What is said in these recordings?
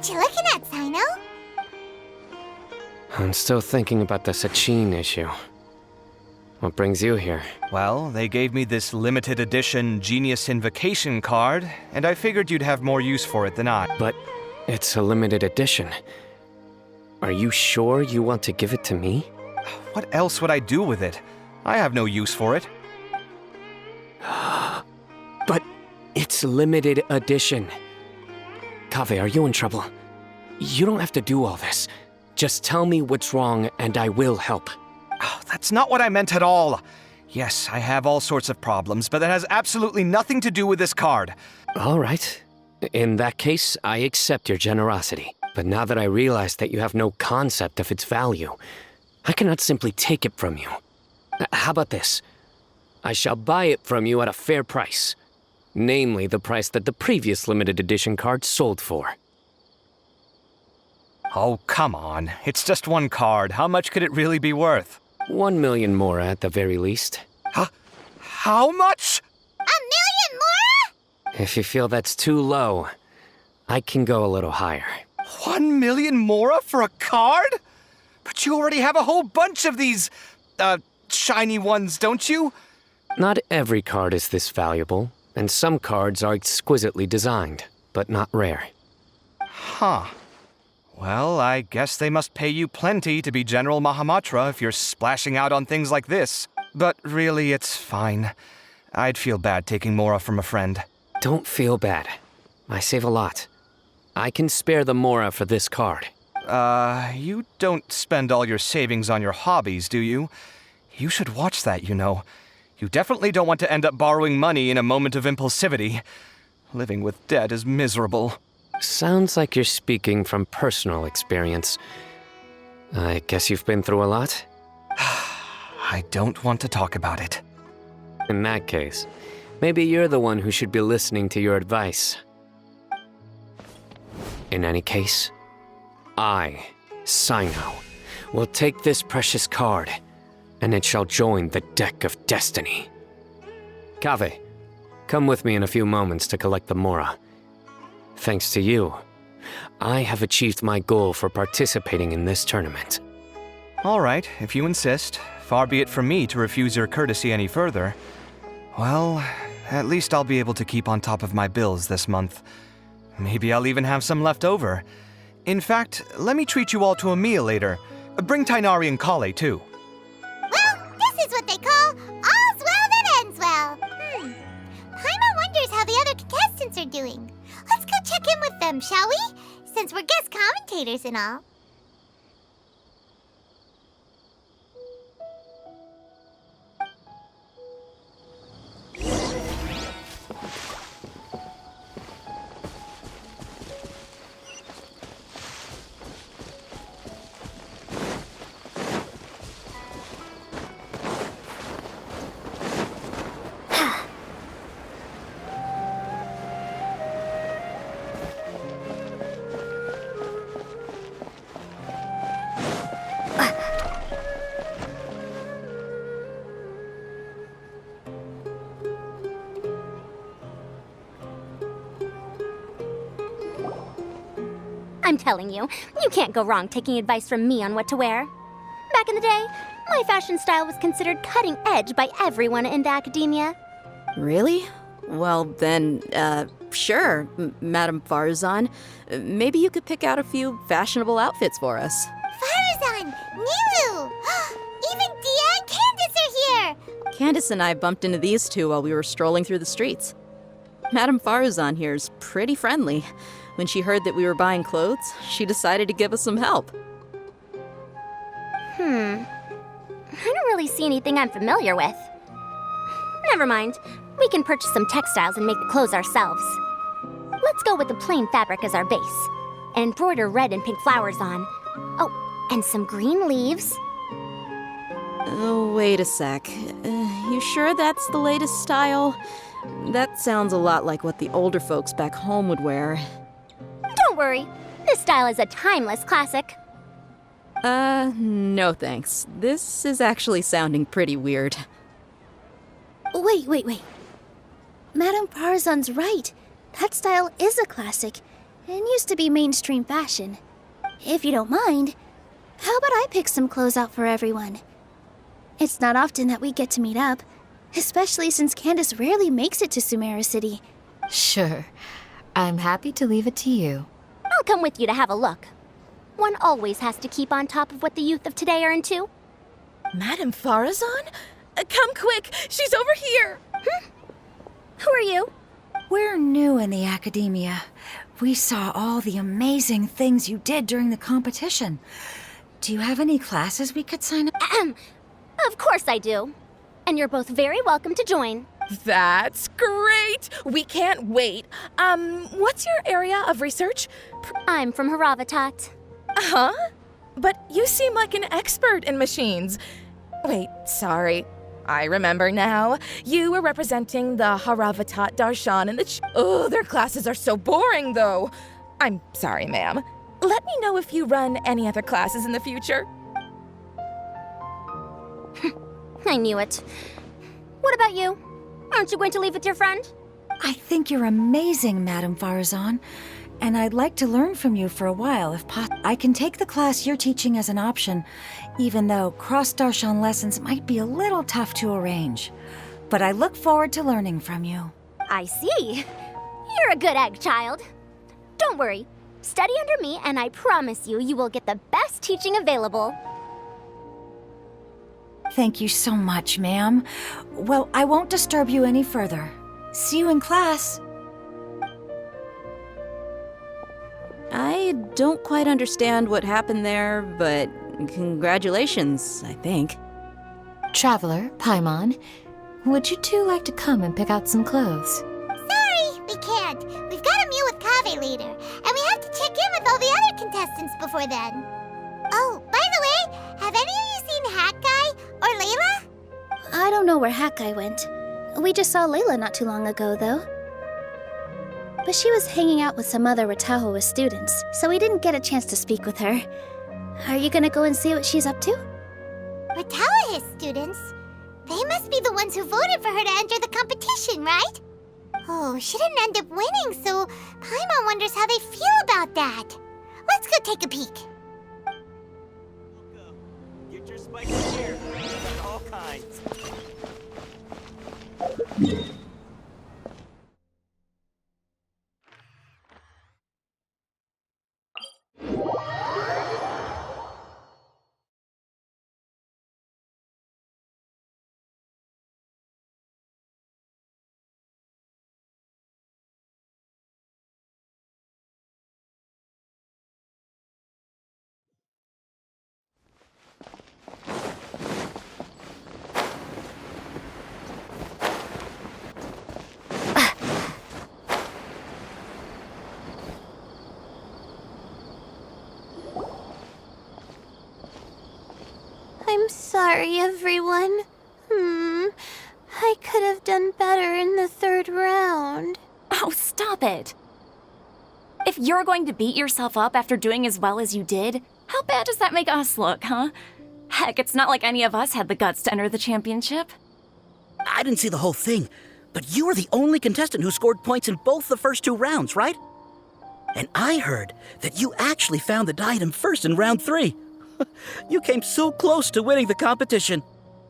What you looking at, Sino? I'm still thinking about the Sachin issue. What brings you here? Well, they gave me this limited edition Genius Invocation card, and I figured you'd have more use for it than I. But it's a limited edition. Are you sure you want to give it to me? What else would I do with it? I have no use for it. But it's limited edition. Kaveh, are you in trouble? You don't have to do all this. Just tell me what's wrong and I will help. Oh, that's not what I meant at all. Yes, I have all sorts of problems, but that has absolutely nothing to do with this card. All right. In that case, I accept your generosity. But now that I realize that you have no concept of its value, I cannot simply take it from you. How about this? I shall buy it from you at a fair price. Namely, the price that the previous limited edition card sold for. Oh, come on. It's just one card. How much could it really be worth? 1 million more at the very least. Huh? How much? 1 million more? If you feel that's too low, I can go a little higher. 1 million more for a card? But you already have a whole bunch of these, shiny ones, don't you? Not every card is this valuable, and some cards are exquisitely designed, but not rare. Huh. Well, I guess they must pay you plenty to be General Mahamatra if you're splashing out on things like this. But really, it's fine. I'd feel bad taking Mora from a friend. Don't feel bad. I save a lot. I can spare the Mora for this card. You don't spend all your savings on your hobbies, do you? You should watch that, you know. You definitely don't want to end up borrowing money in a moment of impulsivity. Living with debt is miserable. Sounds like you're speaking from personal experience. I guess you've been through a lot? I don't want to talk about it. In that case, maybe you're the one who should be listening to your advice. In any case, I, Sino, will take this precious card, and it shall join the deck of destiny. Kaveh, come with me in a few moments to collect the Mora. Thanks to you, I have achieved my goal for participating in this tournament. All right, if you insist. Far be it from me to refuse your courtesy any further. Well, at least I'll be able to keep on top of my bills this month. Maybe I'll even have some left over. In fact, let me treat you all to a meal later. Bring Tainari and Kale, too. Well, this is what they call all's well that ends well. Paimon wonders how the other contestants are doing. Let's go check in with them, shall we? Since we're guest commentators and all. I'm telling you, you can't go wrong taking advice from me on what to wear. Back in the day, my fashion style was considered cutting edge by everyone in the academia. Really? Well, then, sure, Madame Farzan. Maybe you could pick out a few fashionable outfits for us. Farzan! Niru! Even Dia and Candace are here! Candace and I bumped into these two while we were strolling through the streets. Madame Farzan here's pretty friendly. When she heard that we were buying clothes, she decided to give us some help. I don't really see anything I'm familiar with. Never mind. We can purchase some textiles and make the clothes ourselves. Let's go with the plain fabric as our base. And embroider red and pink flowers on. Oh, and some green leaves. Oh, wait a sec. You sure that's the latest style? That sounds a lot like what the older folks back home would wear. Don't worry. This style is a timeless classic. No thanks. This is actually sounding pretty weird. Wait. Madame Farzan's right. That style is a classic. It used to be mainstream fashion. If you don't mind, how about I pick some clothes out for everyone? It's not often that we get to meet up, especially since Candace rarely makes it to Sumeru City. Sure. I'm happy to leave it to you. I'll come with you to have a look. One always has to keep on top of what the youth of today are into. Madame Farazan? Come quick! She's over here! Who are you? We're new in the academia. We saw all the amazing things you did during the competition. Do you have any classes we could sign up? Of course I do. And you're both very welcome to join. That's great! We can't wait. What's your area of research? I'm from Haravatat. Huh? But you seem like an expert in machines. Wait, sorry. I remember now. You were representing the Haravatat Darshan and oh, their classes are so boring, though. I'm sorry, ma'am. Let me know if you run any other classes in the future. I knew it. What about you? Aren't you going to leave with your friend? I think you're amazing, Madame Farazan. And I'd like to learn from you for a while, if possible. I can take the class you're teaching as an option, even though cross-Darshan lessons might be a little tough to arrange. But I look forward to learning from you. I see. You're a good egg, child. Don't worry. Study under me, and I promise you, you will get the best teaching available. Thank you so much, ma'am. Well, I won't disturb you any further. See you in class. I don't quite understand what happened there, but congratulations, I think. Traveler, Paimon, would you two like to come and pick out some clothes? Sorry, we can't. We've got a meal with Kaveh later, and we have to check in with all the other contestants before then. Oh, by the way, have any of you seen Hat Guy or Layla? I don't know where Hakai went. We just saw Layla not too long ago, though. But she was hanging out with some other Ratahoa students, so we didn't get a chance to speak with her. Are you gonna go and see what she's up to? Ratahoa students? They must be the ones who voted for her to enter the competition, right? Oh, she didn't end up winning, so Paimon wonders how they feel about that. Let's go take a peek. Get your spikes here. All kinds. I'm sorry, everyone. I could have done better in the third round. Oh, stop it. If you're going to beat yourself up after doing as well as you did, how bad does that make us look, huh? Heck, it's not like any of us had the guts to enter the championship. I didn't see the whole thing, but you were the only contestant who scored points in both the first two rounds, right? And I heard that you actually found the diadem first in round 3. You came so close to winning the competition.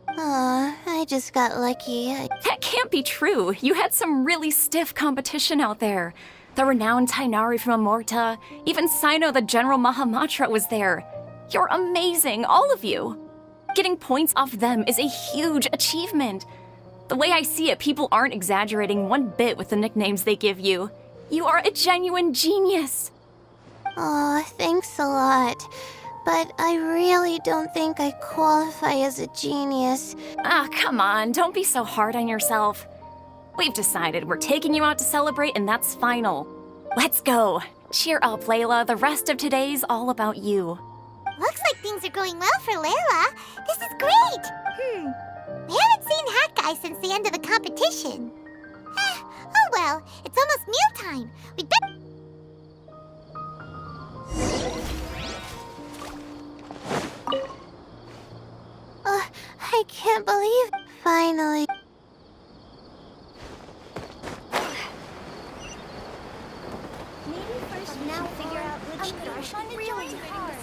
Aw, I just got lucky. That can't be true. You had some really stiff competition out there. The renowned Tainari from Amorta, even Sino the General Mahamatra was there. You're amazing, all of you. Getting points off them is a huge achievement. The way I see it, people aren't exaggerating one bit with the nicknames they give you. You are a genuine genius. Aw, thanks a lot. But I really don't think I qualify as a genius. Ah, come on, don't be so hard on yourself. We've decided we're taking you out to celebrate, and that's final. Let's go. Cheer up, Layla. The rest of today's all about you. Looks like things are going well for Layla. This is great. We haven't seen Hat Guy since the end of the competition. Oh well, it's almost mealtime. We'd better... I can't believe... Finally. Maybe first really hard.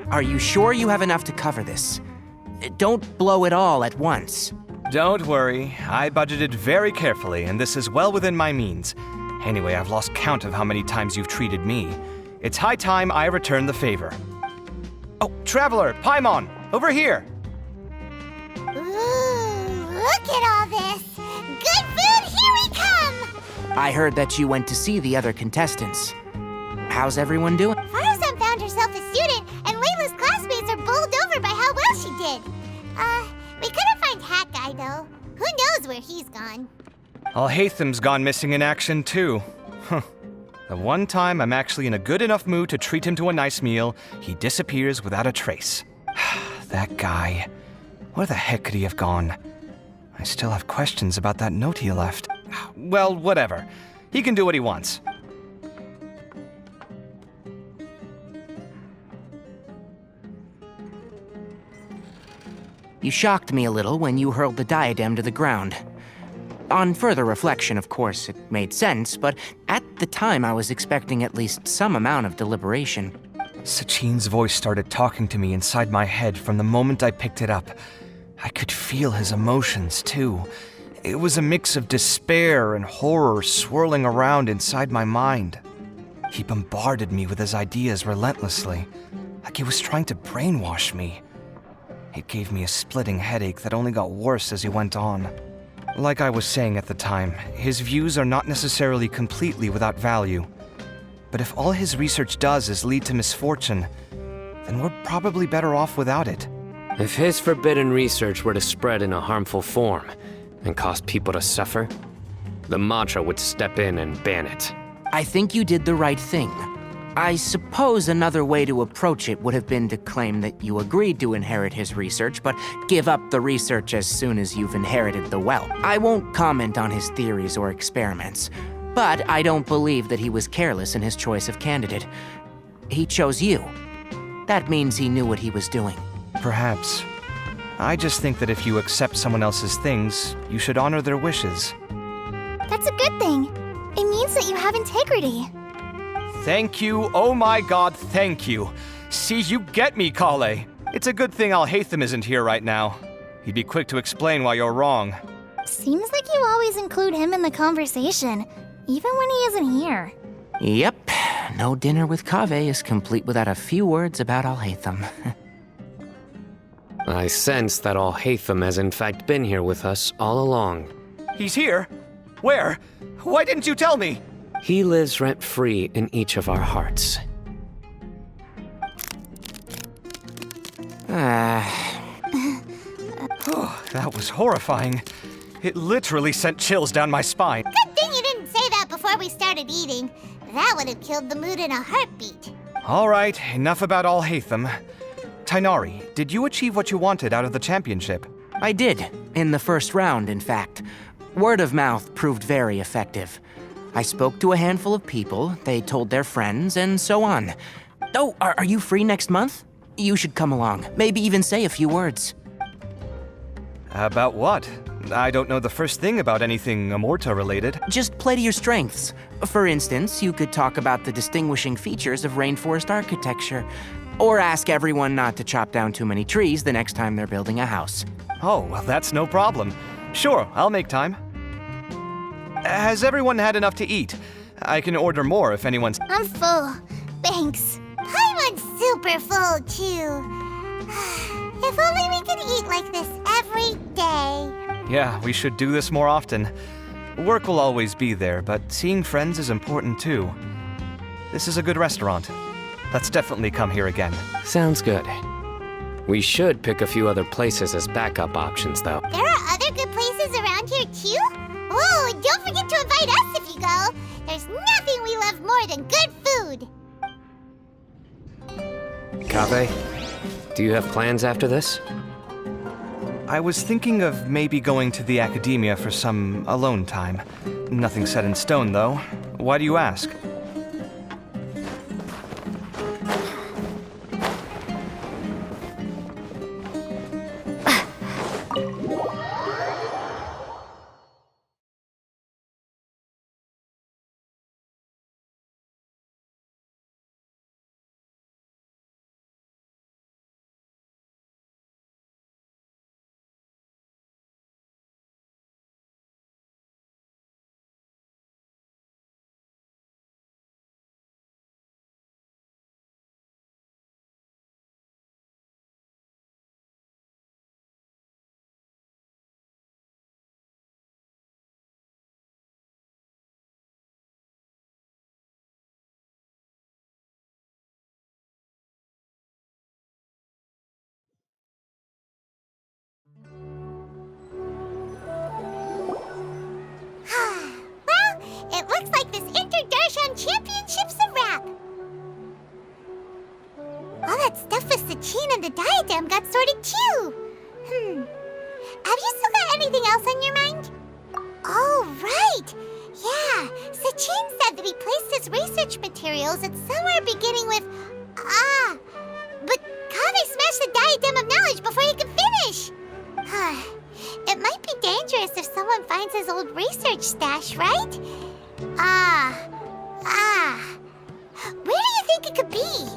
Are you sure you have enough to cover this? Don't blow it all at once. Don't worry, I budgeted very carefully, and this is well within my means. Anyway, I've lost count of how many times you've treated me. It's high time I return the favor. Oh, Traveler, Paimon, over here! Ooh, look at all this! Good food, here we come! I heard that you went to see the other contestants. How's everyone doing? Farazan found herself a student, and Layla's classmates are bowled over by how well she did. We couldn't find Hat Guy, though. Who knows where he's gone? Al-Haytham's gone missing in action, too. Huh. The one time I'm actually in a good enough mood to treat him to a nice meal, he disappears without a trace. That guy. Where the heck could he have gone? I still have questions about that note he left. Well, whatever. He can do what he wants. You shocked me a little when you hurled the diadem to the ground. On further reflection, of course, it made sense, but at the time I was expecting at least some amount of deliberation. Sachin's voice started talking to me inside my head from the moment I picked it up. I could feel his emotions, too. It was a mix of despair and horror swirling around inside my mind. He bombarded me with his ideas relentlessly, like he was trying to brainwash me. It gave me a splitting headache that only got worse as he went on. Like I was saying at the time, his views are not necessarily completely without value. But if all his research does is lead to misfortune, then we're probably better off without it. If his forbidden research were to spread in a harmful form and cause people to suffer, the Matra would step in and ban it. I think you did the right thing. I suppose another way to approach it would have been to claim that you agreed to inherit his research, but give up the research as soon as you've inherited the wealth. I won't comment on his theories or experiments, but I don't believe that he was careless in his choice of candidate. He chose you. That means he knew what he was doing. Perhaps. I just think that if you accept someone else's things, you should honor their wishes. That's a good thing. It means that you have integrity. Thank you, oh my god, thank you. See, you get me, Kale. It's a good thing Alhaitham isn't here right now. He'd be quick to explain why you're wrong. Seems like you always include him in the conversation, even when he isn't here. Yep, no dinner with Kave is complete without a few words about Alhaitham. I sense that Alhaitham has in fact been here with us all along. He's here? Where? Why didn't you tell me? He lives rent-free in each of our hearts. Oh, that was horrifying. It literally sent chills down my spine. Good thing you didn't say that before we started eating. That would have killed the mood in a heartbeat. All right, enough about Alhaitham. Tainari, did you achieve what you wanted out of the championship? I did, in the first round, in fact. Word of mouth proved very effective. I spoke to a handful of people, they told their friends, and so on. Oh, are you free next month? You should come along, maybe even say a few words. About what? I don't know the first thing about anything Amorta related. Just play to your strengths. For instance, you could talk about the distinguishing features of rainforest architecture, or ask everyone not to chop down too many trees the next time they're building a house. Oh, well, that's no problem. Sure, I'll make time. Has everyone had enough to eat? I can order more if anyone's... I'm full. Thanks. I'm super full, too. If only we could eat like this every day. Yeah, we should do this more often. Work will always be there, but seeing friends is important too. This is a good restaurant. Let's definitely come here again. Sounds good. We should pick a few other places as backup options, though. There are other good places around here, too? Oh, and don't forget to invite us if you go. There's nothing we love more than good food. Kave, do you have plans after this? I was thinking of maybe going to the academia for some alone time. Nothing set in stone, though. Why do you ask? Well, it looks like this Inter-Darshan Championship's a wrap. All that stuff with Sachin and the diadem got sorted too. Have you still got anything else on your mind? Oh, right. Yeah, Sachin said that he placed his research materials at somewhere beginning with but Kave smashed the diadem of knowledge before he could finish. It might be dangerous if someone finds his old research stash, right? Where do you think it could be?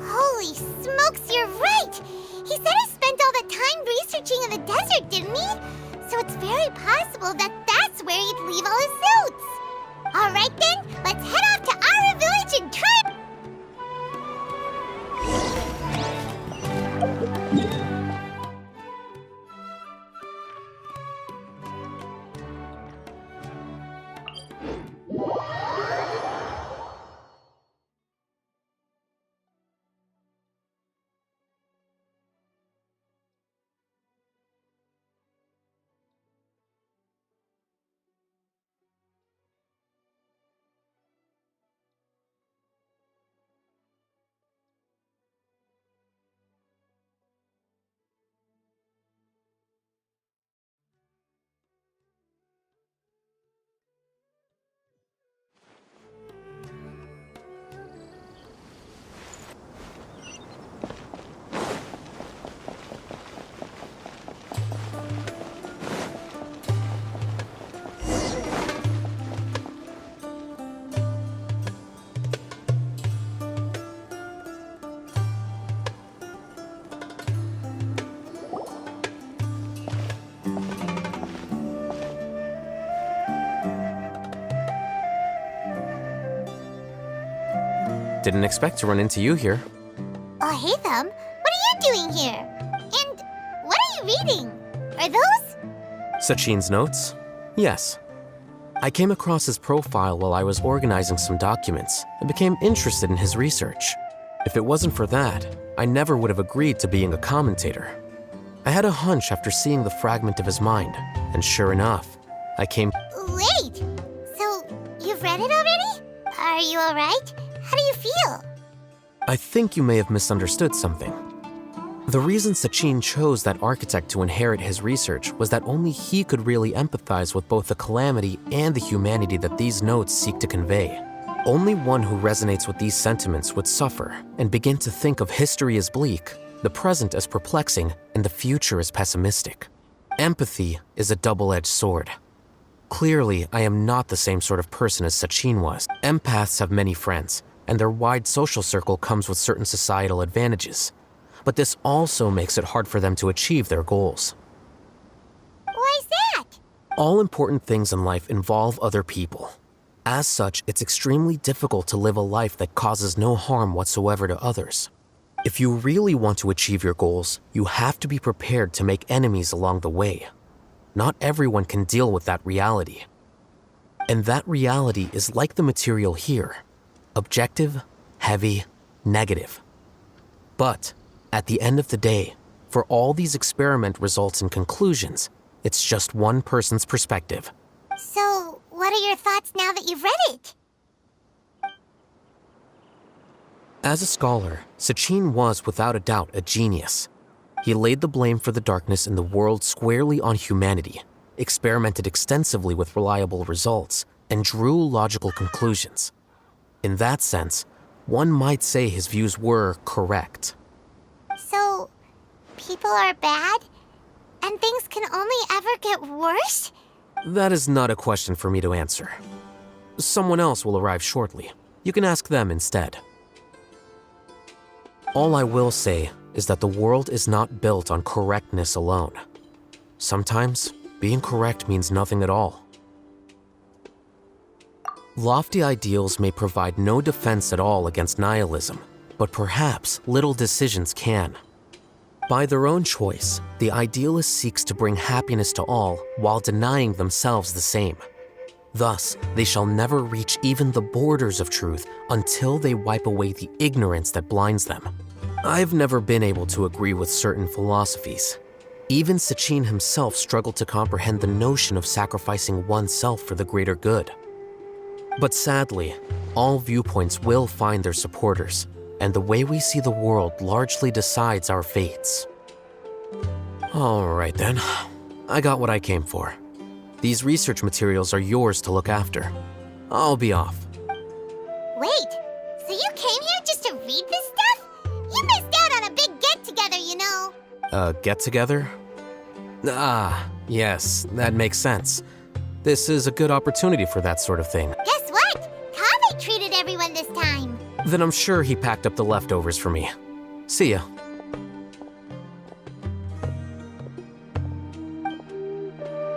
Holy smokes, you're right! He said he spent all that time researching in the desert, didn't he? So it's very possible that that's where he'd leave all his suits. Alright then, let's head off to Ara Village and try... Didn't expect to run into you here. Oh, hey, Thumb. What are you doing here? And what are you reading? Are those? Sachin's notes? Yes. I came across his profile while I was organizing some documents and became interested in his research. If it wasn't for that, I never would have agreed to being a commentator. I had a hunch after seeing the fragment of his mind, and sure enough, I came— Wait! So, you've read it already? Are you alright? How do you feel? I think you may have misunderstood something. The reason Sachin chose that architect to inherit his research was that only he could really empathize with both the calamity and the humanity that these notes seek to convey. Only one who resonates with these sentiments would suffer and begin to think of history as bleak, the present as perplexing, and the future as pessimistic. Empathy is a double-edged sword. Clearly, I am not the same sort of person as Sachin was. Empaths have many friends, and their wide social circle comes with certain societal advantages. But this also makes it hard for them to achieve their goals. Why's that? All important things in life involve other people. As such, it's extremely difficult to live a life that causes no harm whatsoever to others. If you really want to achieve your goals, you have to be prepared to make enemies along the way. Not everyone can deal with that reality. And that reality is like the material here: objective, heavy, negative. But at the end of the day, for all these experiment results and conclusions, it's just one person's perspective. So, what are your thoughts now that you've read it? As a scholar, Sachin was without a doubt a genius. He laid the blame for the darkness in the world squarely on humanity, experimented extensively with reliable results, and drew logical conclusions. In that sense, one might say his views were correct. So, people are bad? And things can only ever get worse? That is not a question for me to answer. Someone else will arrive shortly. You can ask them instead. All I will say is that the world is not built on correctness alone. Sometimes, being correct means nothing at all. Lofty ideals may provide no defense at all against nihilism, but perhaps little decisions can. By their own choice, the idealist seeks to bring happiness to all while denying themselves the same. Thus, they shall never reach even the borders of truth until they wipe away the ignorance that blinds them. I've never been able to agree with certain philosophies. Even Sachin himself struggled to comprehend the notion of sacrificing oneself for the greater good. But sadly, all viewpoints will find their supporters, and the way we see the world largely decides our fates. All right then, I got what I came for. These research materials are yours to look after. I'll be off. Wait, so you came here just to read this stuff? You missed out on a big get-together, you know. Get-together? Ah, yes, that makes sense. This is a good opportunity for that sort of thing. Guess what? Kaveh treated everyone this time. Then I'm sure he packed up the leftovers for me. See ya.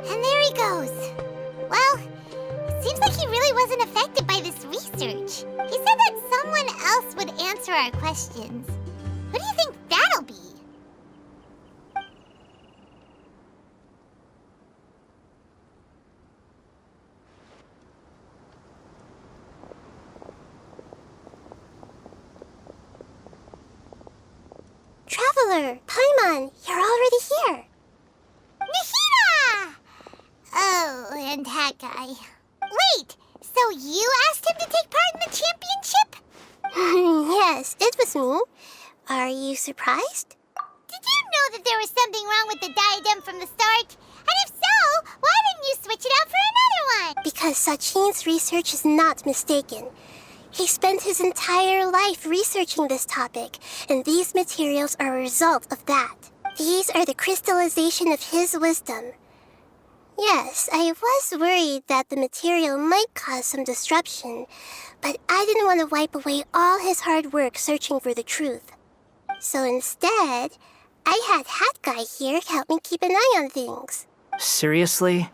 And there he goes. Well, it seems like he really wasn't affected by this research. He said that someone else would answer our questions. Who do you think that'll be? Traveler, Paimon, you're already here. Nihira! Oh, and that guy. Wait, so you asked him to take part in the championship? Yes, it was me. Are you surprised? Did you know that there was something wrong with the diadem from the start? And if so, why didn't you switch it out for another one? Because Sachin's research is not mistaken. He spent his entire life researching this topic, and these materials are a result of that. These are the crystallization of his wisdom. Yes, I was worried that the material might cause some disruption, but I didn't want to wipe away all his hard work searching for the truth. So instead, I had Hat Guy here help me keep an eye on things. Seriously?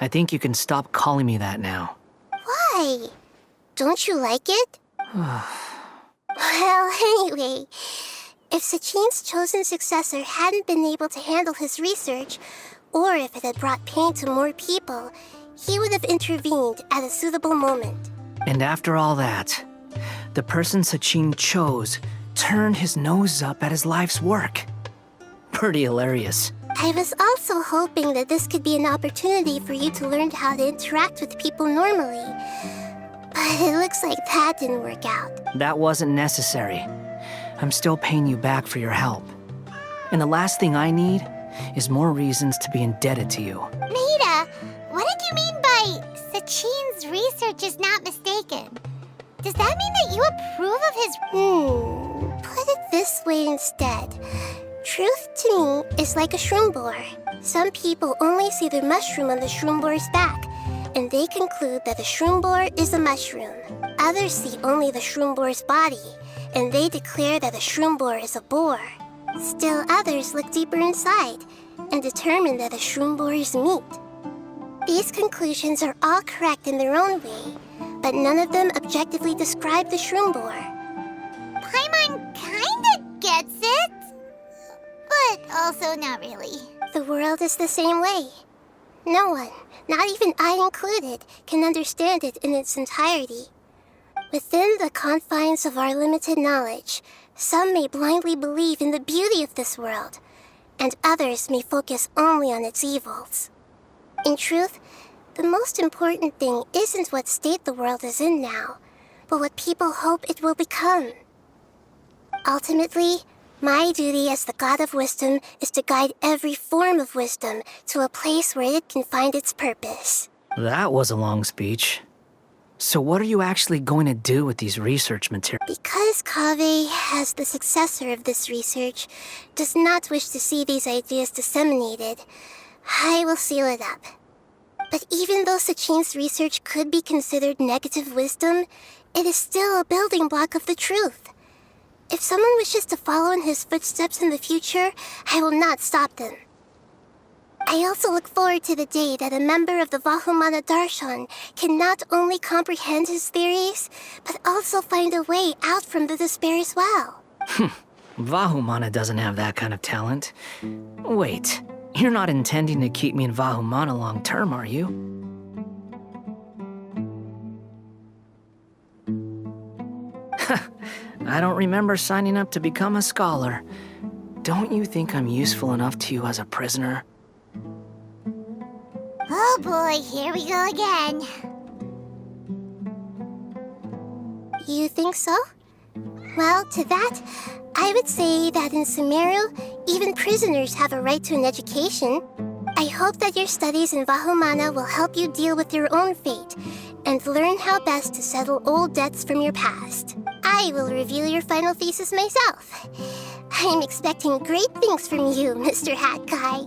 I think you can stop calling me that now. Why? Don't you like it? Well, anyway, if Sachin's chosen successor hadn't been able to handle his research, or if it had brought pain to more people, he would have intervened at a suitable moment. And after all that, the person Sachin chose turned his nose up at his life's work. Pretty hilarious. I was also hoping that this could be an opportunity for you to learn how to interact with people normally. But it looks like that didn't work out. That wasn't necessary. I'm still paying you back for your help. And the last thing I need is more reasons to be indebted to you. Maida, what did you mean by Sachin's research is not mistaken? Does that mean that you approve of his... Put it this way instead. Truth to me is like a shroom boar. Some people only see the mushroom on the shroom boar's back, and they conclude that the shroom boar is a mushroom. Others see only the shroom boar's body, and they declare that the shroom boar is a boar. Still others look deeper inside and determine that the shroom boar is meat. These conclusions are all correct in their own way, but none of them objectively describe the shroom boar. Paimon kinda gets it, but also not really. The world is the same way. No one, not even I included, can understand it in its entirety. Within the confines of our limited knowledge, some may blindly believe in the beauty of this world, and others may focus only on its evils. In truth, the most important thing isn't what state the world is in now, but what people hope it will become. Ultimately, my duty as the God of Wisdom is to guide every form of wisdom to a place where it can find its purpose. That was a long speech. So what are you actually going to do with these research materials? Because Kaveh, as the successor of this research, does not wish to see these ideas disseminated, I will seal it up. But even though Sachin's research could be considered negative wisdom, it is still a building block of the truth. If someone wishes to follow in his footsteps in the future, I will not stop them. I also look forward to the day that a member of the Vahumana Darshan can not only comprehend his theories, but also find a way out from the despair as well. Vahumana doesn't have that kind of talent. Wait, you're not intending to keep me in Vahumana long term, are you? I don't remember signing up to become a scholar. Don't you think I'm useful enough to you as a prisoner? Oh boy, here we go again. You think so? Well, to that, I would say that in Sumeru, even prisoners have a right to an education. I hope that your studies in Vahumana will help you deal with your own fate and learn how best to settle old debts from your past. I will review your final thesis myself. I'm expecting great things from you, Mr. Hat Guy.